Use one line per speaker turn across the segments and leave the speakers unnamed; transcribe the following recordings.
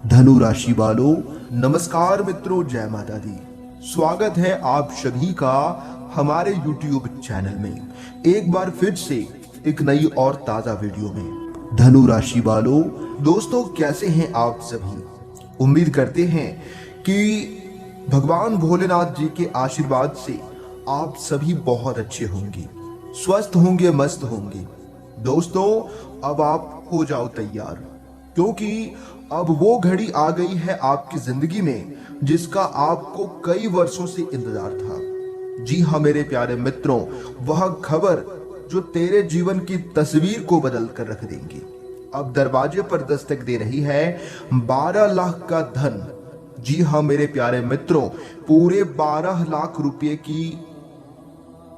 धनु राशि वालों, नमस्कार मित्रों, जय माता दी। स्वागत है आप सभी का हमारे YouTube चैनल में एक बार फिर से एक नई और ताजा वीडियो में। धनु राशि वालों, दोस्तों कैसे हैं आप सभी। उम्मीद करते हैं कि भगवान भोलेनाथ जी के आशीर्वाद से आप सभी बहुत अच्छे होंगे, स्वस्थ होंगे, मस्त होंगे। दोस्तों अब आप हो जाओ तैयार, क्योंकि अब वो घड़ी आ गई है आपकी जिंदगी में जिसका आपको कई वर्षों से इंतजार था। जी हाँ मेरे प्यारे मित्रों, वह खबर जो तेरे जीवन की तस्वीर को बदल कर रख देंगी अब दरवाजे पर दस्तक दे रही है। 12 लाख का धन, जी हाँ मेरे प्यारे मित्रों, पूरे 12 लाख रुपए की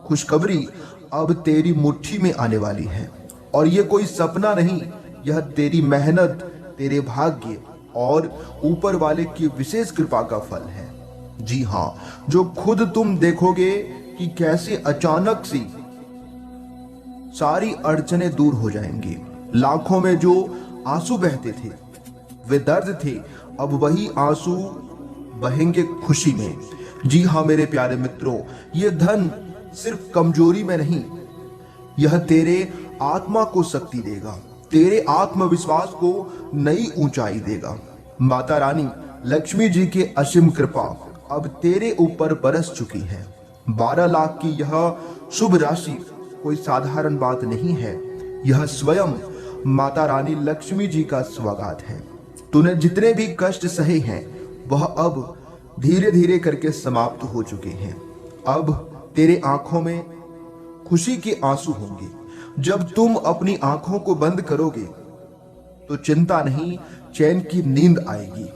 खुशखबरी अब तेरी मुट्ठी में आने वाली है। और ये कोई सपना नहीं, यह तेरी मेहनत, तेरे भाग्य और ऊपर वाले की विशेष कृपा का फल है। जी हाँ, जो खुद तुम देखोगे कि कैसे अचानक से सारी अड़चने दूर हो जाएंगी। लाखों में जो आंसू बहते थे, वे दर्द थे, अब वही आंसू बहेंगे खुशी में। जी हाँ मेरे प्यारे मित्रों, ये धन सिर्फ कमजोरी में नहीं, यह तेरे आत्मा को शक्ति देगा, तेरे आत्मविश्वास को नई ऊंचाई देगा। माता रानी लक्ष्मी जी की असीम कृपा अब तेरे ऊपर बरस चुकी है। 12 लाख की यह शुभ राशि कोई साधारण बात नहीं है, यह स्वयं माता रानी लक्ष्मी जी का स्वागत है। तूने जितने भी कष्ट सहे हैं वह अब धीरे धीरे करके समाप्त हो चुके हैं। अब तेरे आंखों में खुशी के आंसू होंगे। जब तुम अपनी आंखों को बंद करोगे तो चिंता नहीं, चैन की नींद आएगी।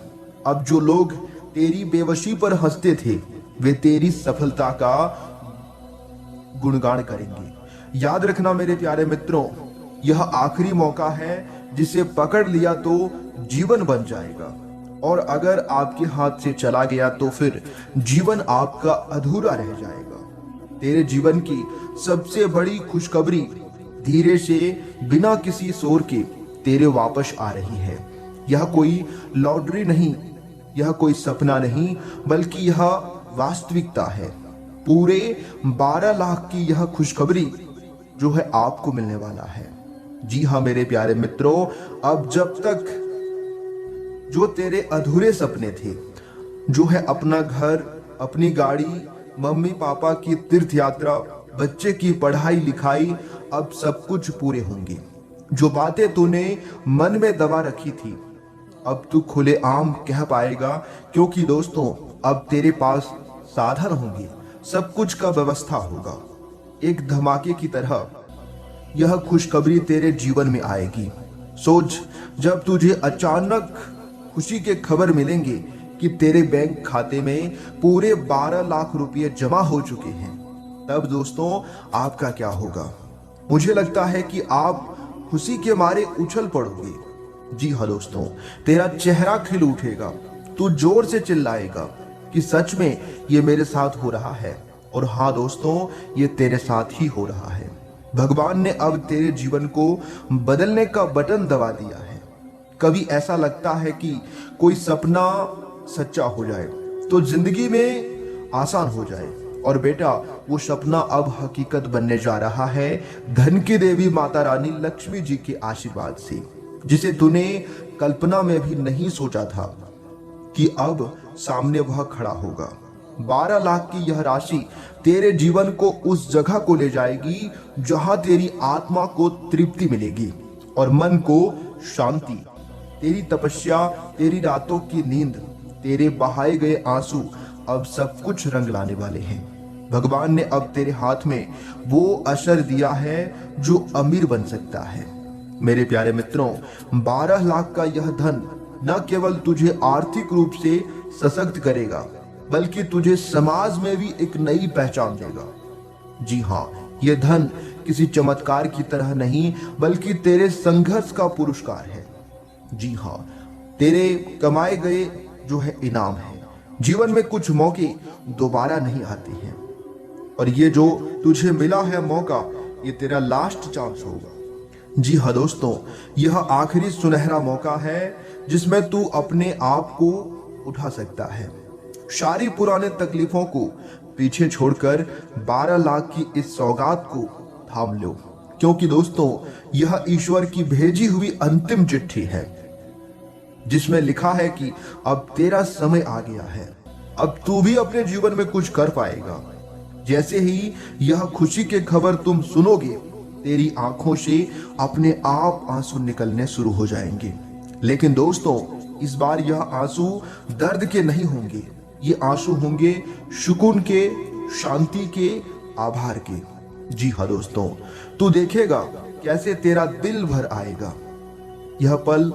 अब जो लोग तेरी बेवशी पर हंसते थे वे तेरी सफलता का गुणगान करेंगे। याद रखना मेरे प्यारे मित्रों, यह आखिरी मौका है, जिसे पकड़ लिया तो जीवन बन जाएगा, और अगर आपके हाथ से चला गया तो फिर जीवन आपका अधूरा रह जाएगा। तेरे जीवन की सबसे बड़ी खुशखबरी धीरे से बिना किसी शोर के तेरे वापस आ रही है। यह कोई लॉटरी नहीं, यह कोई सपना नहीं, बल्कि यह वास्तविकता है। पूरे 12 लाख की यह खुशखबरी जो है आपको मिलने वाला है। जी हाँ मेरे प्यारे मित्रों, अब जब तक जो तेरे अधूरे सपने थे, जो है अपना घर, अपनी गाड़ी, मम्मी पापा की तीर्थ यात्रा, बच्चे की पढ़ाई लिखाई, अब सब कुछ पूरे होंगे। जो बातें तूने मन में दबा रखी थी अब तू खुले आम कह पाएगा, क्योंकि दोस्तों अब तेरे पास साधन होंगे, सब कुछ का व्यवस्था होगा। एक धमाके की तरह यह खुशखबरी तेरे जीवन में आएगी। सोच, जब तुझे अचानक खुशी के खबर मिलेंगे कि तेरे बैंक खाते में पूरे 12 लाख रुपए जमा हो चुके हैं, तब दोस्तों आपका क्या होगा। मुझे लगता है कि आप खुशी के मारे उछल पड़ोगे। जी हाँ दोस्तों, तेरा चेहरा खिल उठेगा, तू जोर से चिल्लाएगा कि सच में ये मेरे साथ हो रहा है। और हाँ दोस्तों, ये तेरे साथ ही हो रहा है। भगवान ने अब तेरे जीवन को बदलने का बटन दबा दिया है। कभी ऐसा लगता है कि कोई सपना सच्चा हो जाए तो जिंदगी में आसान हो जाए, और बेटा वो सपना अब हकीकत बनने जा रहा है धन की देवी माता रानी लक्ष्मी जी के आशीर्वाद से, जिसे तूने कल्पना में भी नहीं सोचा था कि अब सामने वह खड़ा होगा। 12 लाख की यह राशि तेरे जीवन को उस जगह को ले जाएगी जहां तेरी आत्मा को तृप्ति मिलेगी और मन को शांति। तेरी तपस्या, तेरी रातों की नींद, तेरे बहाए गए आंसू अब सब कुछ रंग लाने वाले हैं। भगवान ने अब तेरे हाथ में वो असर दिया है जो अमीर बन सकता है। मेरे प्यारे मित्रों, 12 लाख का यह धन न केवल तुझे आर्थिक रूप से सशक्त करेगा, बल्कि तुझे समाज में भी एक नई पहचान देगा। जी हाँ, यह धन किसी चमत्कार की तरह नहीं, बल्कि तेरे संघर्ष का पुरस्कार है। जी हाँ, तेरे कमाए गए जो है इनाम है। जीवन में कुछ मौके दोबारा नहीं आते हैं, और ये जो तुझे मिला है मौका, ये तेरा लास्ट चांस होगा। जी हाँ दोस्तों, यह आखिरी सुनहरा मौका है जिसमें तू अपने आप को उठा सकता है। सारी पुराने तकलीफों को पीछे छोड़कर 12 लाख की इस सौगात को थाम लो, क्योंकि दोस्तों यह ईश्वर की भेजी हुई अंतिम चिट्ठी है जिसमें लिखा है कि अब तेरा समय आ गया है, अब तू भी अपने जीवन में कुछ कर पाएगा। जैसे ही यह खुशी की खबर तुम सुनोगे, तेरी आंखों से अपने आप आंसू निकलने शुरू हो जाएंगे। लेकिन दोस्तों, इस बार यह आंसू दर्द के नहीं होंगे, ये आंसू होंगे सुकून के, शांति के, आभार के। जी हाँ दोस्तों, तू देखेगा कैसे तेरा दिल भर आएगा। यह पल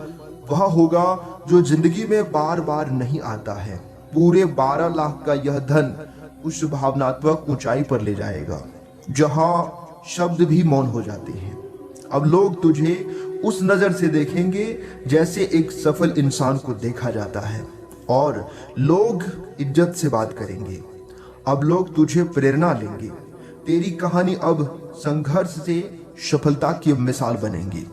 वह होगा जो जिंदगी में बार बार नहीं आता है। पूरे 12 लाख का यह धन उस भावनात्मक ऊंचाई पर ले जाएगा जहां शब्द भी मौन हो जाते हैं। अब लोग तुझे उस नजर से देखेंगे जैसे एक सफल इंसान को देखा जाता है, और लोग इज्जत से बात करेंगे। अब लोग तुझे प्रेरणा लेंगे। तेरी कहानी अब संघर्ष से सफलता की मिसाल बनेगी।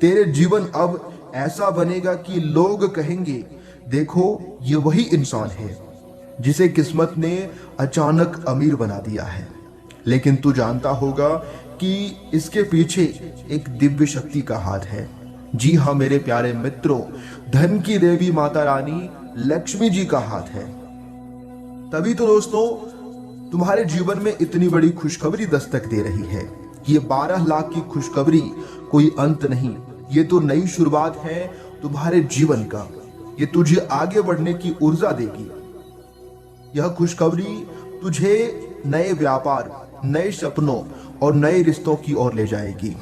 तेरे जीवन अब ऐसा बनेगा कि लोग कहेंगे, देखो ये वही इंसान है जिसे किस्मत ने अचानक अमीर बना दिया है। लेकिन तू जानता होगा कि इसके पीछे एक दिव्य शक्ति का हाथ है। जी हाँ मेरे प्यारे मित्रों, धन की देवी माता रानी लक्ष्मी जी का हाथ है। तभी तो दोस्तों तुम्हारे जीवन में इतनी बड़ी खुशखबरी दस्तक दे रही है। ये 12 लाख की खुशखबरी कोई अंत नहीं, ये तो नई शुरुआत है तुम्हारे जीवन का। ये तुझे आगे बढ़ने की ऊर्जा देगी। यह खुशखबरी तुझे नए व्यापार, नए सपनों और नए रिश्तों की ओर ले जाएगी।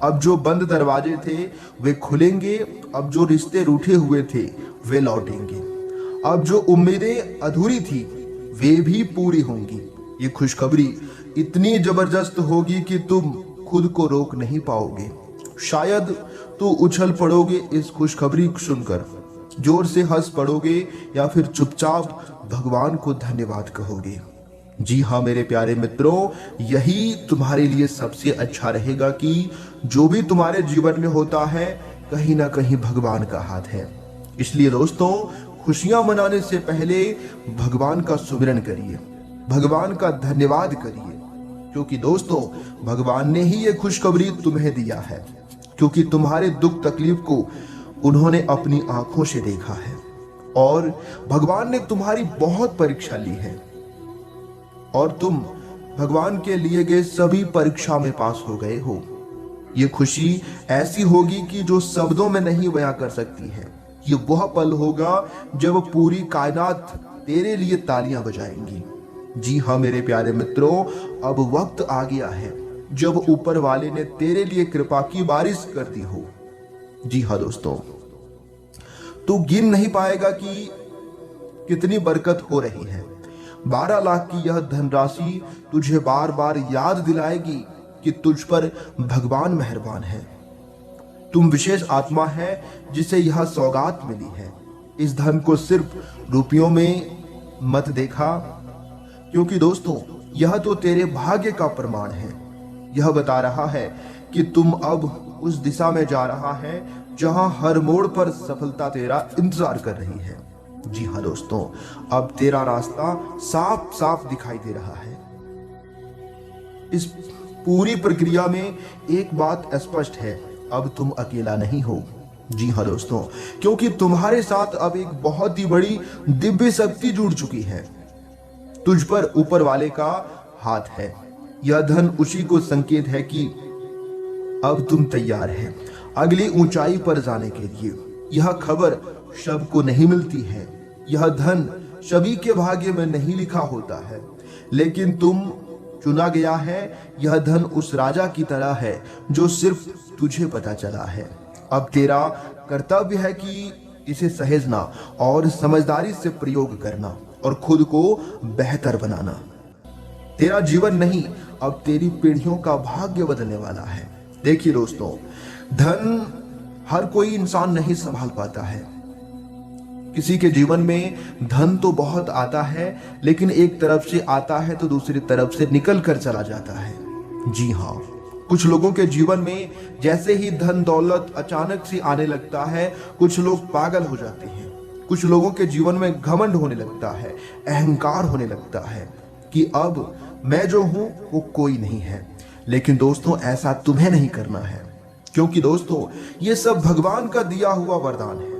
अब जो बंद दरवाजे थे वे खुलेंगे, अब जो रिश्ते रूठे हुए थे वे लौटेंगे, अब जो उम्मीदें अधूरी थी वे भी पूरी होंगी। ये खुशखबरी इतनी जबरदस्त होगी कि तुम खुद को रोक नहीं पाओगे। शायद तू उछल पड़ोगे इस खुशखबरी सुनकर, जोर से हंस पड़ोगे या फिर चुपचाप भगवान को धन्यवाद कहोगे। जी हाँ मेरे प्यारे मित्रों, यही तुम्हारे लिए सबसे अच्छा रहेगा कि जो भी तुम्हारे जीवन में होता है कहीं ना कहीं भगवान का हाथ है। इसलिए दोस्तों, खुशियां मनाने से पहले भगवान का सुमिरन करिए, भगवान का धन्यवाद करिए, क्योंकि दोस्तों भगवान ने ही ये खुशखबरी तुम्हें दिया है, क्योंकि तुम्हारे दुख तकलीफ को उन्होंने अपनी आंखों से देखा है और भगवान ने तुम्हारी बहुत परीक्षा ली है और तुम भगवान के लिए गए सभी परीक्षा में पास हो गए हो। ये खुशी ऐसी होगी कि जो शब्दों में नहीं बयां कर सकती है। ये वह पल होगा जब पूरी कायनात तेरे लिए तालियां बजाएंगी। जी हाँ मेरे प्यारे मित्रों, अब वक्त आ गया है जब ऊपर वाले ने तेरे लिए कृपा की बारिश कर दी हो। जी हाँ दोस्तों, तू गिन नहीं पाएगा कि कितनी बरकत हो रही है। 12 लाख की यह धनराशि तुझे बार बार याद दिलाएगी कि तुझ पर भगवान मेहरबान है। तुम विशेष आत्मा है जिसे यह सौगात मिली है। इस धन को सिर्फ रुपयों में मत देखा, क्योंकि दोस्तों यह तो तेरे भाग्य का प्रमाण है। यह बता रहा है कि तुम अब उस दिशा में जा रहा है जहां हर मोड़ पर सफलता तेरा इंतजार कर रही है। जी हाँ दोस्तों, अब तेरा रास्ता साफ साफ दिखाई दे रहा है। इस पूरी प्रक्रिया में एक बात स्पष्ट है, अब तुम अकेला नहीं हो। जी हाँ दोस्तों, क्योंकि तुम्हारे साथ अब एक बहुत ही बड़ी दिव्य शक्ति जुड़ चुकी है। तुझ पर ऊपर वाले का हाथ है। यह धन उसी को संकेत है कि अब तुम तैयार है अगली ऊंचाई पर जाने के लिए। यह खबर सबको नहीं मिलती है, यह धन सभी के भाग्य में नहीं लिखा होता है, लेकिन तुम चुना गया है। यह धन उस राजा की तरह है जो सिर्फ तुझे पता चला है। अब तेरा कर्तव्य है कि इसे सहेजना और समझदारी से प्रयोग करना और खुद को बेहतर बनाना। तेरा जीवन नहीं, अब तेरी पीढ़ियों का भाग्य बदलने वाला है। देखिए दोस्तों, धन हर कोई इंसान नहीं संभाल पाता है। किसी के जीवन में धन तो बहुत आता है, लेकिन एक तरफ से आता है तो दूसरी तरफ से निकल कर चला जाता है। जी हाँ, कुछ लोगों के जीवन में जैसे ही धन दौलत अचानक से आने लगता है, कुछ लोग पागल हो जाते हैं। कुछ लोगों के जीवन में घमंड होने लगता है, अहंकार होने लगता है कि अब मैं जो हूं वो कोई नहीं है। लेकिन दोस्तों, ऐसा तुम्हें नहीं करना है, क्योंकि दोस्तों ये सब भगवान का दिया हुआ वरदान है।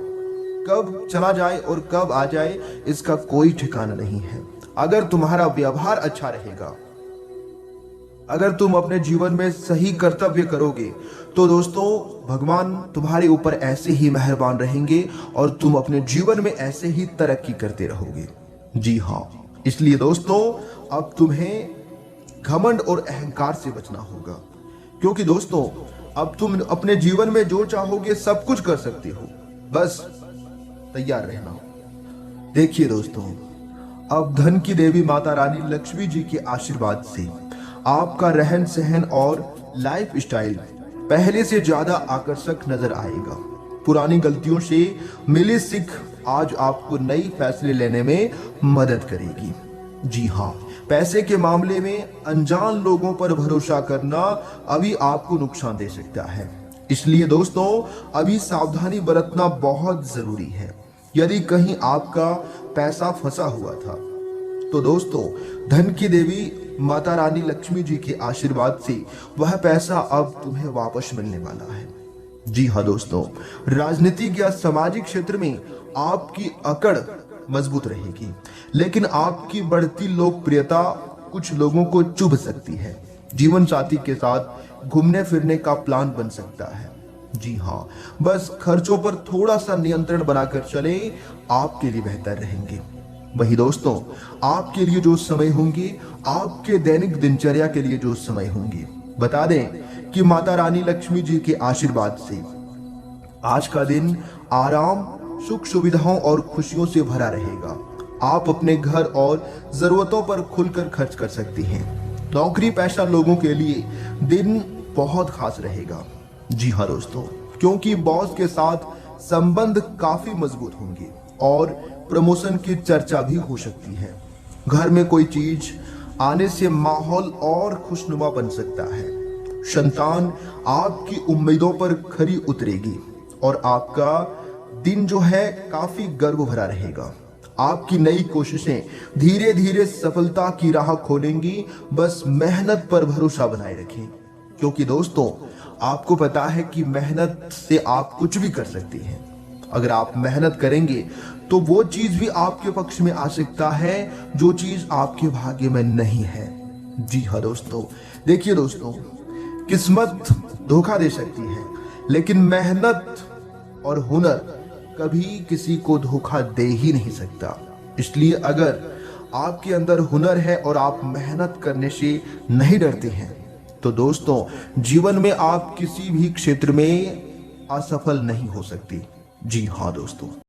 कब चला जाए और कब आ जाए इसका कोई ठिकाना नहीं है। अगर तुम्हारा व्यवहार अच्छा रहेगा, अगर तुम अपने जीवन में सही कर्तव्य करोगे, तो दोस्तों भगवान तुम्हारे ऊपर ऐसे ही मेहरबान रहेंगे और तुम अपने जीवन में ऐसे ही तरक्की करते रहोगे। जी हाँ, इसलिए दोस्तों अब तुम्हें घमंड और अहंकार से बचना होगा, क्योंकि दोस्तों अब तुम अपने जीवन में जो चाहोगे सब कुछ कर सकते हो, बस तैयार रहना। देखिए दोस्तों, अब धन की देवी माता रानी लक्ष्मी जी के आशीर्वाद से आपका रहन सहन और लाइफ स्टाइल पहले से ज्यादा आकर्षक नजर आएगा। पुरानी गलतियों से मिली सीख आज आपको नई फैसले लेने में मदद करेगी। जी हाँ, पैसे के मामले में अनजान लोगों पर भरोसा करना अभी आपको नुकसान दे सकता है, इसलिए दोस्तों अभी सावधानी बरतना बहुत जरूरी है। यदि कहीं आपका पैसा फंसा हुआ था, तो दोस्तों धन की देवी माता रानी लक्ष्मी जी के आशीर्वाद से वह पैसा अब तुम्हें वापस मिलने वाला है। जी हाँ दोस्तों, राजनीतिक या सामाजिक क्षेत्र में आपकी अकड़ मजबूत रहेगी, लेकिन आपकी बढ़ती लोकप्रियता कुछ लोगों को चुभ सकती है। जीवन साथी के साथ घूमने फिरने का प्लान बन सकता है। जी हाँ, बस खर्चों पर थोड़ा सा नियंत्रण बनाकर चले, आपके लिए बेहतर रहेंगे। वही दोस्तों, आपके लिए जो समय होंगे, आपके दैनिक दिनचर्या के लिए जो समय होंगे, बता दें कि माता रानी लक्ष्मी जी के आशीर्वाद से आज का दिन आराम, सुख सुविधाओं और खुशियों से भरा रहेगा। आप अपने घर और जरूरतों पर खुलकर खर्च कर सकती हैं। नौकरी पेशा लोगों के लिए दिन बहुत खास रहेगा। जी हाँ दोस्तों, क्योंकि बॉस के साथ संबंध काफी मजबूत होंगे और प्रमोशन की चर्चा भी हो सकती है। घर में कोई चीज आने से माहौल और खुशनुमा बन सकता है। संतान आपकी उम्मीदों पर खरी उतरेगी और आपका दिन जो है काफी गर्व भरा रहेगा। आपकी नई कोशिशें धीरे धीरे सफलता की राह खोलेंगी। बस मेहनत पर भरोसा बनाए रखें, क्योंकि दोस्तों आपको पता है कि मेहनत से आप कुछ भी कर सकते हैं। अगर आप मेहनत करेंगे तो वो चीज भी आपके पक्ष में आ सकता है जो चीज आपके भाग्य में नहीं है। जी हाँ दोस्तों, देखिए दोस्तों, किस्मत धोखा दे सकती है, लेकिन मेहनत और हुनर कभी किसी को धोखा दे ही नहीं सकता। इसलिए अगर आपके अंदर हुनर है और आप मेहनत करने से नहीं डरते हैं, तो दोस्तों जीवन में आप किसी भी क्षेत्र में असफल नहीं हो सकती। जी हाँ दोस्तों।